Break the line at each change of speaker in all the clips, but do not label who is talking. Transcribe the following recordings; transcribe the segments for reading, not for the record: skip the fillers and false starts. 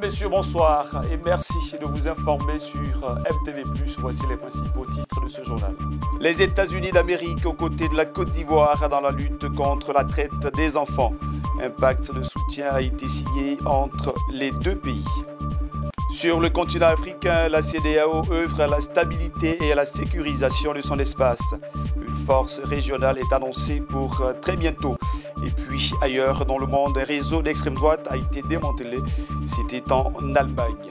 messieurs, bonsoir et merci de vous informer sur MTV+. Voici les principaux titres de ce journal. Les États-Unis d'Amérique aux côtés de la Côte d'Ivoire dans la lutte contre la traite des enfants. Un pacte de soutien a été signé entre les deux pays. Sur le continent africain, la CEDEAO œuvre à la stabilité et à la sécurisation de son espace. Une force régionale est annoncée pour très bientôt. Et puis ailleurs dans le monde, un réseau d'extrême droite a été démantelé. C'était en Allemagne.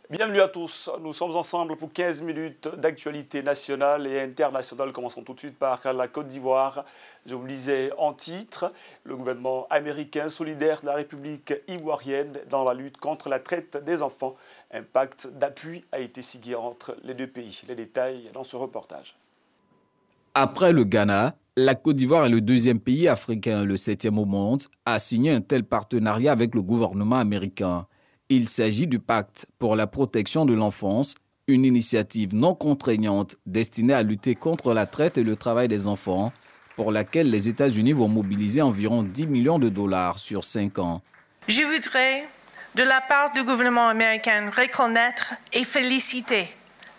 Bienvenue à tous. Nous sommes ensemble pour 15 minutes d'actualité nationale et internationale. Commençons tout de suite par la Côte d'Ivoire. Je vous lisais en titre, le gouvernement américain solidaire de la République ivoirienne dans la lutte contre la traite des enfants. Un pacte d'appui a été signé entre les deux pays. Les détails dans ce reportage.
Après le Ghana, la Côte d'Ivoire est le deuxième pays africain, le 7e au monde, à signer un tel partenariat avec le gouvernement américain. Il s'agit du pacte pour la protection de l'enfance, une initiative non contraignante destinée à lutter contre la traite et le travail des enfants, pour laquelle les États-Unis vont mobiliser environ 10 millions de dollars sur 5 ans.
Je voudrais, de la part du gouvernement américain, reconnaître et féliciter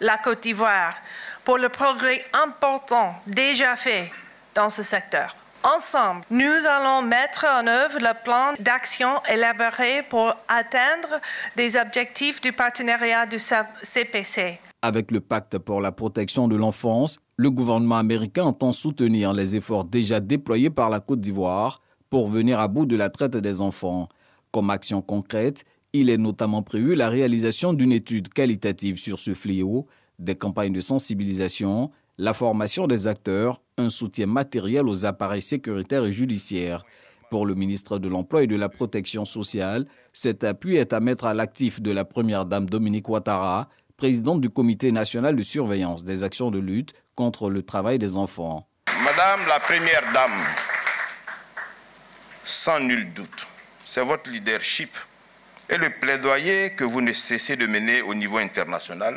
la Côte d'Ivoire pour le progrès important déjà fait dans ce secteur. Ensemble, nous allons mettre en œuvre le plan d'action élaboré pour atteindre des objectifs du partenariat du CPC.
Avec le pacte pour la protection de l'enfance, le gouvernement américain entend soutenir les efforts déjà déployés par la Côte d'Ivoire pour venir à bout de la traite des enfants. Comme action concrète, il est notamment prévu la réalisation d'une étude qualitative sur ce fléau, des campagnes de sensibilisation, la formation des acteurs, un soutien matériel aux appareils sécuritaires et judiciaires. Pour le ministre de l'Emploi et de la Protection sociale, cet appui est à mettre à l'actif de la première dame Dominique Ouattara, présidente du Comité national de surveillance des actions de lutte contre le travail des enfants.
Madame la première dame, sans nul doute, c'est votre leadership et le plaidoyer que vous ne cessez de mener au niveau international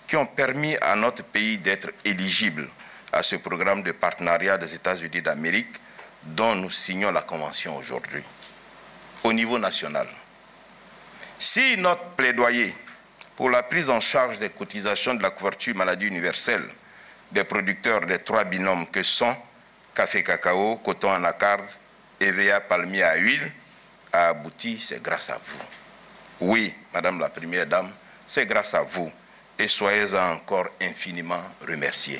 qui ont permis à notre pays d'être éligible à ce programme de partenariat des États-Unis d'Amérique dont nous signons la convention aujourd'hui. Au niveau national, si notre plaidoyer pour la prise en charge des cotisations de la couverture maladie universelle des producteurs des 3 binômes que sont café cacao, coton anacarde, EVA palmier à huile a abouti, c'est grâce à vous. Oui, Madame la Première Dame, c'est grâce à vous. Et soyez-en encore infiniment remerciés.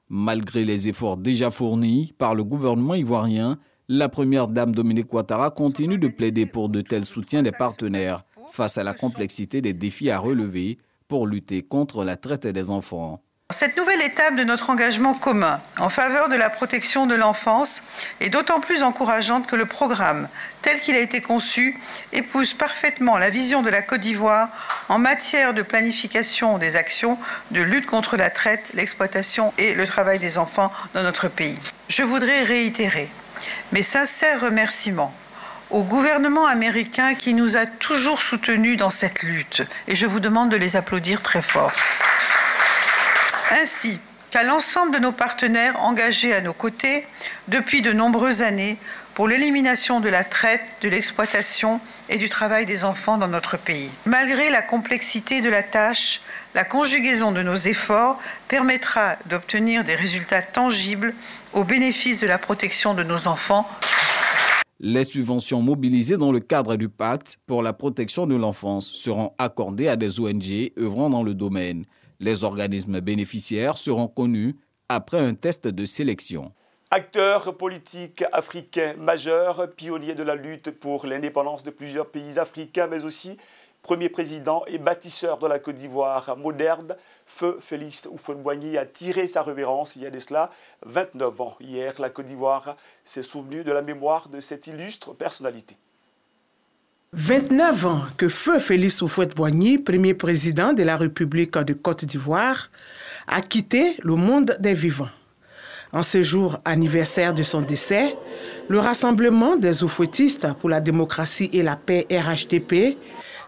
Malgré les efforts déjà fournis par le gouvernement ivoirien, la première dame Dominique Ouattara continue de plaider pour de tels soutiens des partenaires face à la complexité des défis à relever pour lutter contre la traite des enfants.
Cette nouvelle étape de notre engagement commun en faveur de la protection de l'enfance est d'autant plus encourageante que le programme, tel qu'il a été conçu, épouse parfaitement la vision de la Côte d'Ivoire en matière de planification des actions de lutte contre la traite, l'exploitation et le travail des enfants dans notre pays. Je voudrais réitérer mes sincères remerciements au gouvernement américain qui nous a toujours soutenus dans cette lutte et je vous demande de les applaudir très fort. Ainsi qu'à l'ensemble de nos partenaires engagés à nos côtés depuis de nombreuses années pour l'élimination de la traite, de l'exploitation et du travail des enfants dans notre pays. Malgré la complexité de la tâche, la conjugaison de nos efforts permettra d'obtenir des résultats tangibles au bénéfice de la protection de nos enfants.
Les subventions mobilisées dans le cadre du pacte pour la protection de l'enfance seront accordées à des ONG œuvrant dans le domaine. Les organismes bénéficiaires seront connus après un test de sélection.
Acteur politique africain majeur, pionnier de la lutte pour l'indépendance de plusieurs pays africains, mais aussi premier président et bâtisseur de la Côte d'Ivoire moderne, Feu Félix Houphouët-Boigny a tiré sa révérence il y a de cela 29 ans. Hier, la Côte d'Ivoire s'est souvenue de la mémoire de cette illustre personnalité.
29 ans que Feu Félix Houphouët-Boigny, premier président de la République de Côte d'Ivoire, a quitté le monde des vivants. En ce jour anniversaire de son décès, le Rassemblement des Houphouëtistes pour la démocratie et la paix RHDP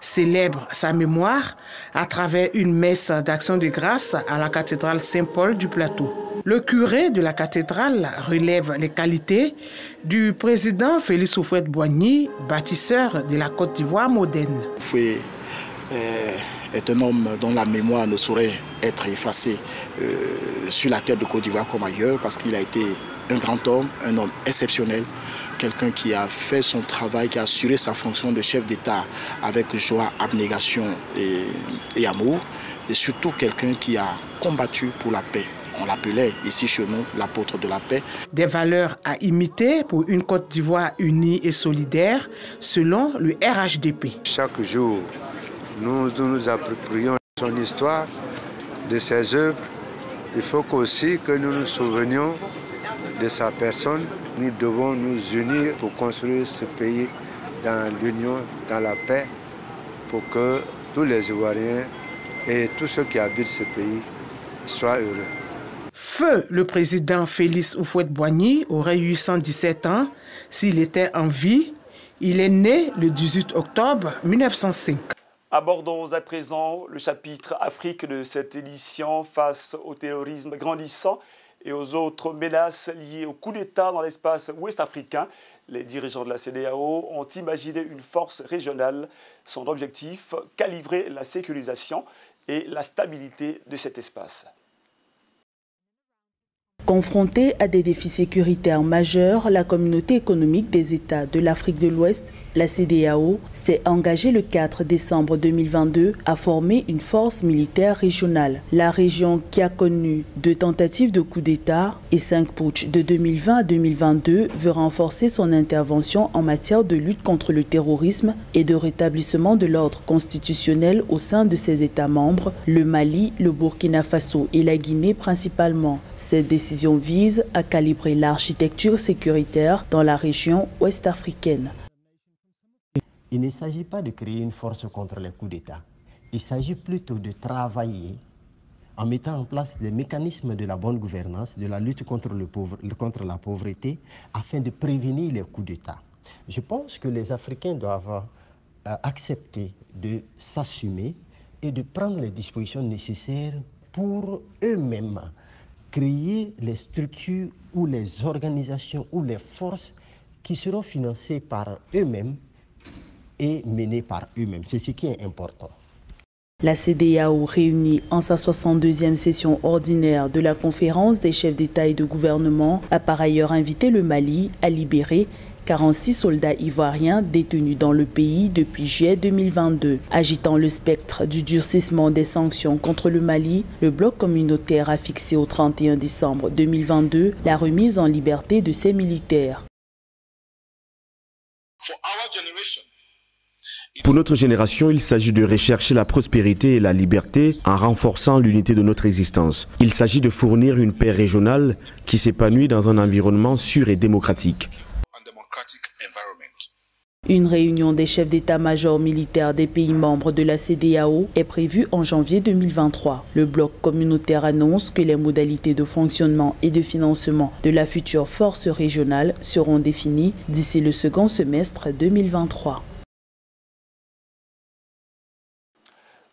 célèbre sa mémoire à travers une messe d'action de grâce à la cathédrale Saint-Paul du Plateau. Le curé de la cathédrale relève les qualités du président Félix Houphouët-Boigny, bâtisseur de la Côte d'Ivoire moderne.
Houphouët est un homme dont la mémoire ne saurait être effacée sur la terre de Côte d'Ivoire comme ailleurs, parce qu'il a été un grand homme, un homme exceptionnel, quelqu'un qui a fait son travail, qui a assuré sa fonction de chef d'État avec joie, abnégation et amour, et surtout quelqu'un qui a combattu pour la paix. On l'appelait ici chez nous l'apôtre de la paix.
Des valeurs à imiter pour une Côte d'Ivoire unie et solidaire, selon le RHDP.
Chaque jour, nous nous approprions son histoire, de ses œuvres. Il faut aussi que nous nous souvenions de sa personne. Nous devons nous unir pour construire ce pays dans l'union, dans la paix, pour que tous les Ivoiriens et tous ceux qui habitent ce pays soient heureux.
Feu le président Félix Houphouët-Boigny aurait eu 117 ans s'il était en vie. Il est né le 18 octobre 1905.
Abordons à présent le chapitre Afrique de cette édition face au terrorisme grandissant et aux autres menaces liées au coup d'État dans l'espace ouest-africain. Les dirigeants de la CEDEAO ont imaginé une force régionale. Son objectif, calibrer la sécurisation et la stabilité de cet espace.
Confrontée à des défis sécuritaires majeurs, la communauté économique des États de l'Afrique de l'Ouest, la CEDEAO, s'est engagée le 4 décembre 2022 à former une force militaire régionale. La région, qui a connu 2 tentatives de coup d'État et 5 putschs de 2020 à 2022, veut renforcer son intervention en matière de lutte contre le terrorisme et de rétablissement de l'ordre constitutionnel au sein de ses États membres, le Mali, le Burkina Faso et la Guinée principalement. Cette décision vise à calibrer l'architecture sécuritaire dans la région ouest-africaine.
Il ne s'agit pas de créer une force contre les coups d'État. Il s'agit plutôt de travailler en mettant en place les mécanismes de la bonne gouvernance, de la lutte contre la pauvreté, afin de prévenir les coups d'État. Je pense que les Africains doivent accepter de s'assumer et de prendre les dispositions nécessaires pour eux-mêmes créer les structures ou les organisations ou les forces qui seront financées par eux-mêmes et menées par eux-mêmes. C'est ce qui est important.
La CEDEAO, réunie en sa 62e session ordinaire de la conférence des chefs d'État et de gouvernement, a par ailleurs invité le Mali à libérer 46 soldats ivoiriens détenus dans le pays depuis juillet 2022. Agitant le spectre du durcissement des sanctions contre le Mali, le bloc communautaire a fixé au 31 décembre 2022 la remise en liberté de ses militaires.
Pour notre génération, il s'agit de rechercher la prospérité et la liberté en renforçant l'unité de notre existence. Il s'agit de fournir une paix régionale qui s'épanouit dans un environnement sûr et démocratique.
Une réunion des chefs d'état-major militaires des pays membres de la CEDEAO est prévue en janvier 2023. Le bloc communautaire annonce que les modalités de fonctionnement et de financement de la future force régionale seront définies d'ici le second semestre 2023.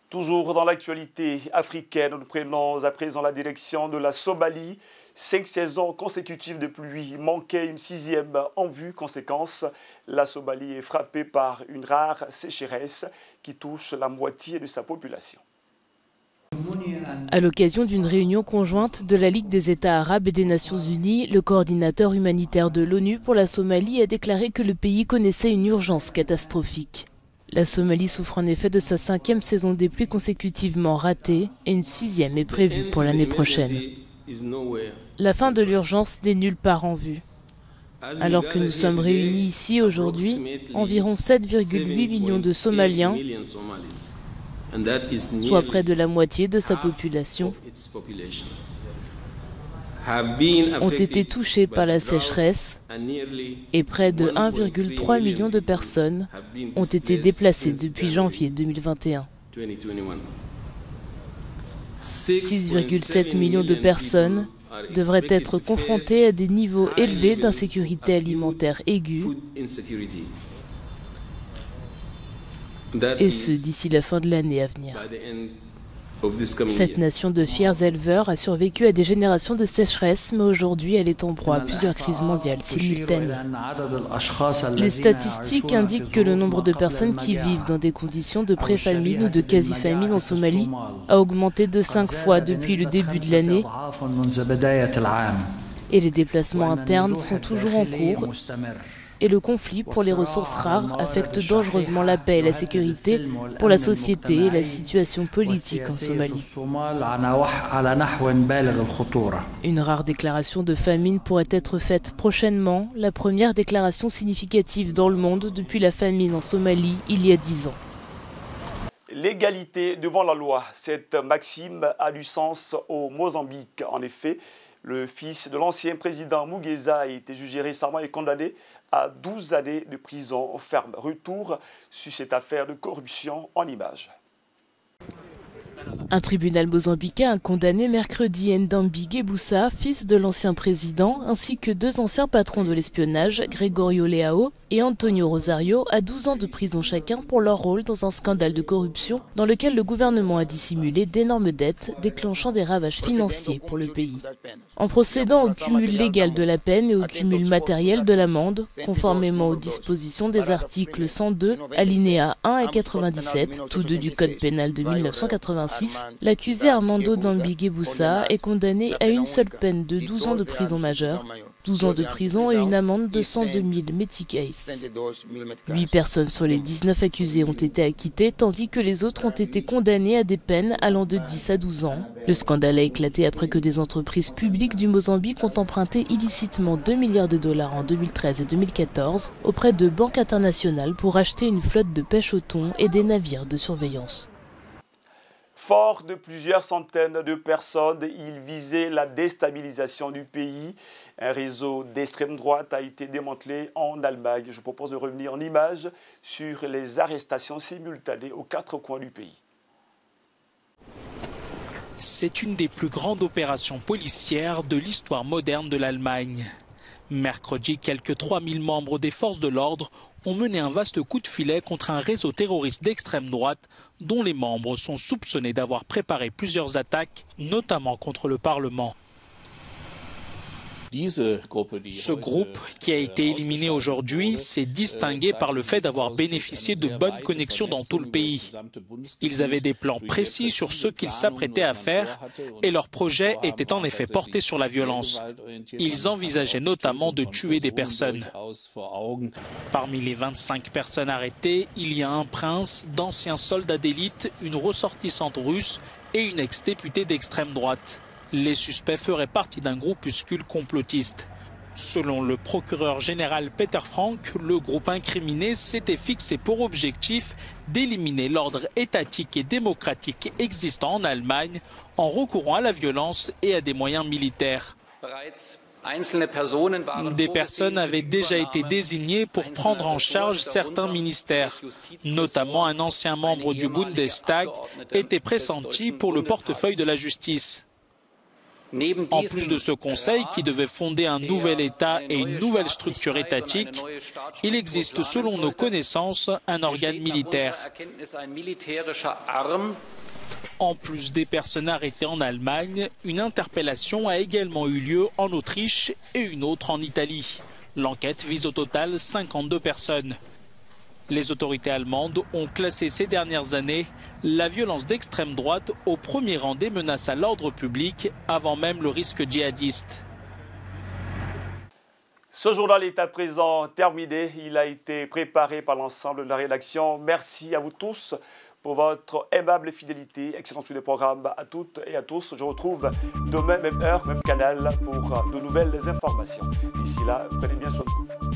Toujours dans l'actualité africaine, nous prenons à présent la direction de la Somalie. 5 saisons consécutives de pluie manquaient une 6e en vue. Conséquence, la Somalie est frappée par une rare sécheresse qui touche la moitié de sa population.
À l'occasion d'une réunion conjointe de la Ligue des États arabes et des Nations unies, le coordinateur humanitaire de l'ONU pour la Somalie a déclaré que le pays connaissait une urgence catastrophique. La Somalie souffre en effet de sa 5e saison des pluies consécutivement ratée et une 6e est prévue pour l'année prochaine. La fin de l'urgence n'est nulle part en vue. Alors que nous sommes réunis ici aujourd'hui, environ 7,8 millions de Somaliens, soit près de la moitié de sa population, ont été touchés par la sécheresse et près de 1,3 million de personnes ont été déplacées depuis janvier 2021. 6,7 millions de personnes devraient être confrontées à des niveaux élevés d'insécurité alimentaire aiguë Et ce, d'ici la fin de l'année à venir. Cette nation de fiers éleveurs a survécu à des générations de sécheresse, mais aujourd'hui elle est en proie à plusieurs crises mondiales simultanées. Les statistiques indiquent que le nombre de personnes qui vivent dans des conditions de pré-famine ou de quasi-famine en Somalie a augmenté de 5 fois depuis le début de l'année. Et les déplacements internes sont toujours en cours. Et le conflit pour les ressources rares affecte dangereusement la paix et la sécurité pour la société et la situation politique en Somalie. Une rare déclaration de famine pourrait être faite prochainement, la première déclaration significative dans le monde depuis la famine en Somalie il y a 10 ans.
L'égalité devant la loi, cette maxime a du sens au Mozambique. En effet, le fils de l'ancien président Mugueza a été jugé récemment et condamné à 12 années de prison ferme. Retour sur cette affaire de corruption en images.
Un tribunal mozambicain a condamné mercredi Ndambi Geboussa, fils de l'ancien président, ainsi que 2 anciens patrons de l'espionnage, Gregorio Leao et Antonio Rosario, à 12 ans de prison chacun pour leur rôle dans un scandale de corruption dans lequel le gouvernement a dissimulé d'énormes dettes, déclenchant des ravages financiers pour le pays. En procédant au cumul légal de la peine et au cumul matériel de l'amende, conformément aux dispositions des articles 102, alinéas 1 et 97, tous deux du Code pénal de 1986, l'accusé Armando Ndambi Geboussa est condamné à une seule peine de 12 ans de prison majeure, 12 ans de prison et une amende de 102 000 méticais. 8 personnes sur les 19 accusés ont été acquittées, tandis que les autres ont été condamnés à des peines allant de 10 à 12 ans. Le scandale a éclaté après que des entreprises publiques du Mozambique ont emprunté illicitement 2 milliards de dollars en 2013 et 2014 auprès de banques internationales pour acheter une flotte de pêche au thon et des navires de surveillance.
Fort de plusieurs centaines de personnes, il visait la déstabilisation du pays. Un réseau d'extrême droite a été démantelé en Allemagne. Je vous propose de revenir en images sur les arrestations simultanées aux 4 coins du pays.
C'est une des plus grandes opérations policières de l'histoire moderne de l'Allemagne. Mercredi, quelques 3000 membres des forces de l'ordre ont mené un vaste coup de filet contre un réseau terroriste d'extrême droite dont les membres sont soupçonnés d'avoir préparé plusieurs attaques, notamment contre le Parlement. Ce groupe, qui a été éliminé aujourd'hui, s'est distingué par le fait d'avoir bénéficié de bonnes connexions dans tout le pays. Ils avaient des plans précis sur ce qu'ils s'apprêtaient à faire et leur projet était en effet porté sur la violence. Ils envisageaient notamment de tuer des personnes. Parmi les 25 personnes arrêtées, il y a un prince, d'anciens soldats d'élite, une ressortissante russe et une ex-députée d'extrême droite. Les suspects feraient partie d'un groupuscule complotiste. Selon le procureur général Peter Frank, le groupe incriminé s'était fixé pour objectif d'éliminer l'ordre étatique et démocratique existant en Allemagne en recourant à la violence et à des moyens militaires. Des personnes avaient déjà été désignées pour prendre en charge certains ministères. Notamment un ancien membre du Bundestag était pressenti pour le portefeuille de la justice. En plus de ce conseil qui devait fonder un nouvel État et une nouvelle structure étatique, il existe selon nos connaissances un organe militaire. En plus des personnes arrêtées en Allemagne, une interpellation a également eu lieu en Autriche et une autre en Italie. L'enquête vise au total 52 personnes. Les autorités allemandes ont classé ces dernières années la violence d'extrême droite au premier rang des menaces à l'ordre public avant même le risque djihadiste.
Ce journal est à présent terminé. Il a été préparé par l'ensemble de la rédaction. Merci à vous tous pour votre aimable fidélité. Excellent suivi des programmes à toutes et à tous. Je vous retrouve demain, même heure, même canal pour de nouvelles informations. D'ici là, prenez bien soin de vous.